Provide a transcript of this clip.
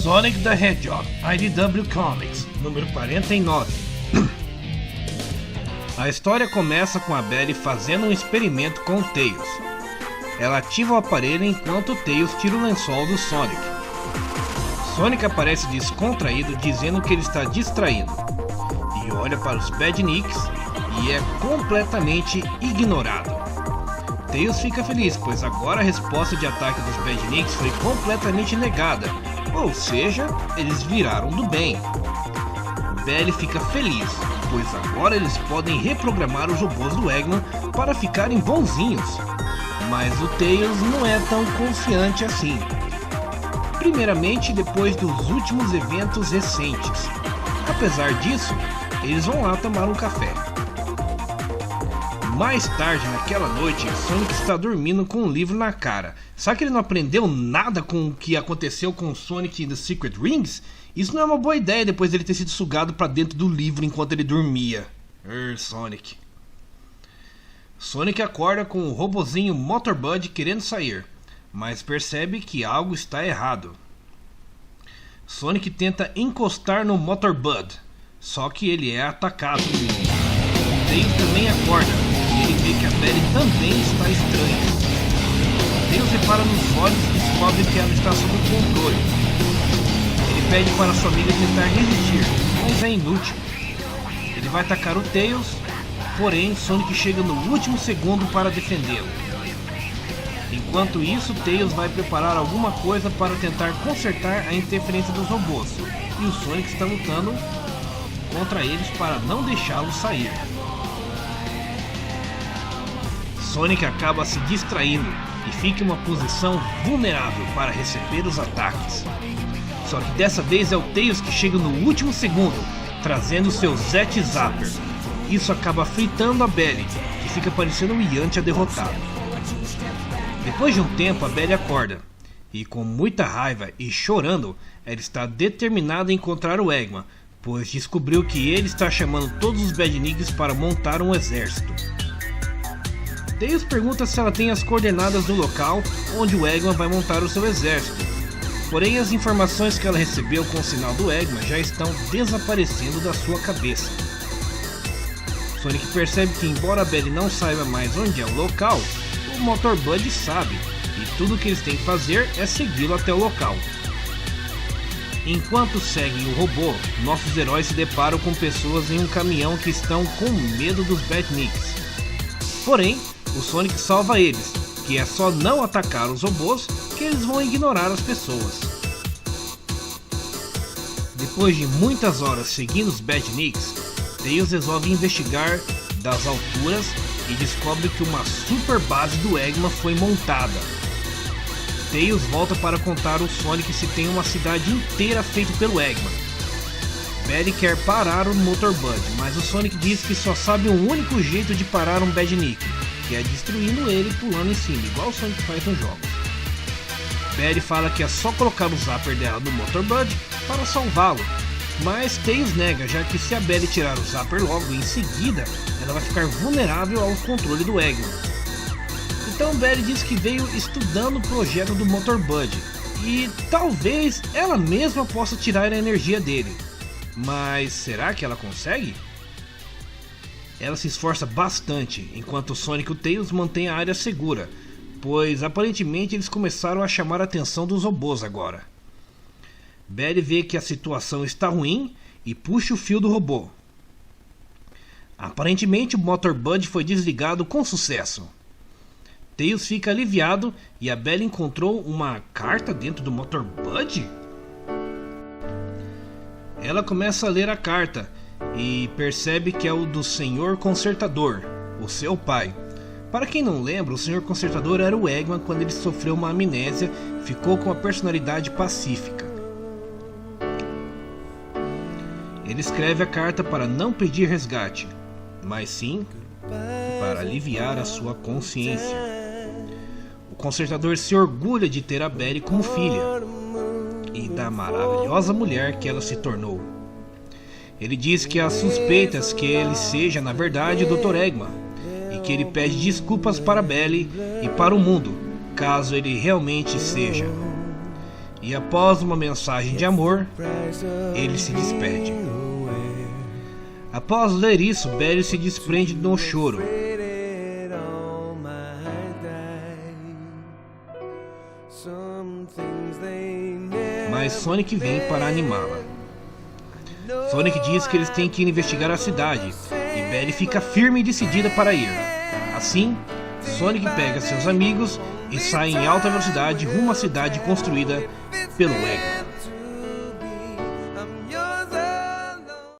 Sonic the Hedgehog, IDW Comics, número 49. A história começa com a Belly fazendo um experimento com o Tails. Ela ativa o aparelho enquanto o Tails tira o lençol do Sonic. Sonic aparece descontraído dizendo que ele está distraído e olha para os Badniks e é completamente ignorado. Tails fica feliz, pois agora a resposta de ataque dos Badniks foi completamente negada, ou seja, eles viraram do bem. Belly fica feliz, pois agora eles podem reprogramar os robôs do Eggman para ficarem bonzinhos. Mas o Tails não é tão confiante assim. Primeiramente depois dos últimos eventos recentes. Apesar disso, eles vão lá tomar um café. Mais tarde naquela noite, Sonic está dormindo com um livro na cara. Será que ele não aprendeu nada com o que aconteceu com o Sonic e The Secret Rings? Isso não é uma boa ideia depois dele ter sido sugado para dentro do livro enquanto ele dormia. Sonic. Sonic acorda com o robozinho Motorbud querendo sair, mas percebe que algo está errado. Sonic tenta encostar no Motorbud, só que ele é atacado. Tails também acorda. Ele vê que a Belly também está estranha. Tails repara nos olhos e descobre que ela está sob controle. Ele pede para sua amiga tentar resistir, mas é inútil. Ele vai atacar o Tails, porém Sonic chega no último segundo para defendê-lo. Enquanto isso, Tails vai preparar alguma coisa para tentar consertar a interferência dos robôs, e o Sonic está lutando contra eles para não deixá-los sair. Sonic acaba se distraindo e fica em uma posição vulnerável para receber os ataques. Só que dessa vez é o Tails que chega no último segundo, trazendo seu Zet Zapper. Isso acaba fritando a Belly, que fica parecendo um Yantia derrotado. Depois de um tempo, a Belly acorda, e com muita raiva e chorando, ela está determinada a encontrar o Eggman, pois descobriu que ele está chamando todos os Badniks para montar um exército. Tails pergunta se ela tem as coordenadas do local onde o Eggman vai montar o seu exército. Porém, as informações que ela recebeu com o sinal do Eggman já estão desaparecendo da sua cabeça. Sonic percebe que, embora a Belly não saiba mais onde é o local, o Motorbud sabe, e tudo que eles têm que fazer é segui-lo até o local. Enquanto seguem o robô, nossos heróis se deparam com pessoas em um caminhão que estão com medo dos Badniks. Porém, o Sonic salva eles, que é só não atacar os robôs que eles vão ignorar as pessoas. Depois de muitas horas seguindo os Badniks, Tails resolve investigar das alturas e descobre que uma super base do Eggman foi montada. Tails volta para contar ao Sonic se tem uma cidade inteira feita pelo Eggman. Belly quer parar o Motorbud, mas o Sonic diz que só sabe um único jeito de parar um Badnik, que é destruindo ele pulando em cima, igual o Sonic faz nos jogos. Belly fala que é só colocar o Zapper dela no Motorbud para salvá-lo, mas Tails nega, já que se a Belly tirar o Zapper logo em seguida, ela vai ficar vulnerável ao controle do Eggman. Então Belly diz que veio estudando o projeto do Motorbud, e talvez ela mesma possa tirar a energia dele. Mas será que ela consegue? Ela se esforça bastante, enquanto o Sonic e o Tails mantêm a área segura, pois aparentemente eles começaram a chamar a atenção dos robôs agora. Belly vê que a situação está ruim e puxa o fio do robô. Aparentemente o Motorbud foi desligado com sucesso. Tails fica aliviado e a Belly encontrou uma carta dentro do Motorbud? Ela começa a ler a carta e percebe que é o do Senhor Consertador, o seu pai. Para quem não lembra, o Senhor Consertador era o Eggman quando ele sofreu uma amnésia, ficou com uma personalidade pacífica. Ele escreve a carta para não pedir resgate, mas sim para aliviar a sua consciência. O Consertador se orgulha de ter a Belly como filha e da maravilhosa mulher que ela se tornou. Ele diz que há suspeitas que ele seja na verdade o Dr. Eggman e que ele pede desculpas para Belly e para o mundo, caso ele realmente seja. E após uma mensagem de amor, ele se despede. Após ler isso, Barry se desprende no choro. Mas Sonic vem para animá-la. Sonic diz que eles têm que ir investigar a cidade, e Barry fica firme e decidida para ir. Assim, Sonic pega seus amigos e sai em alta velocidade rumo à cidade construída pelo Eggman.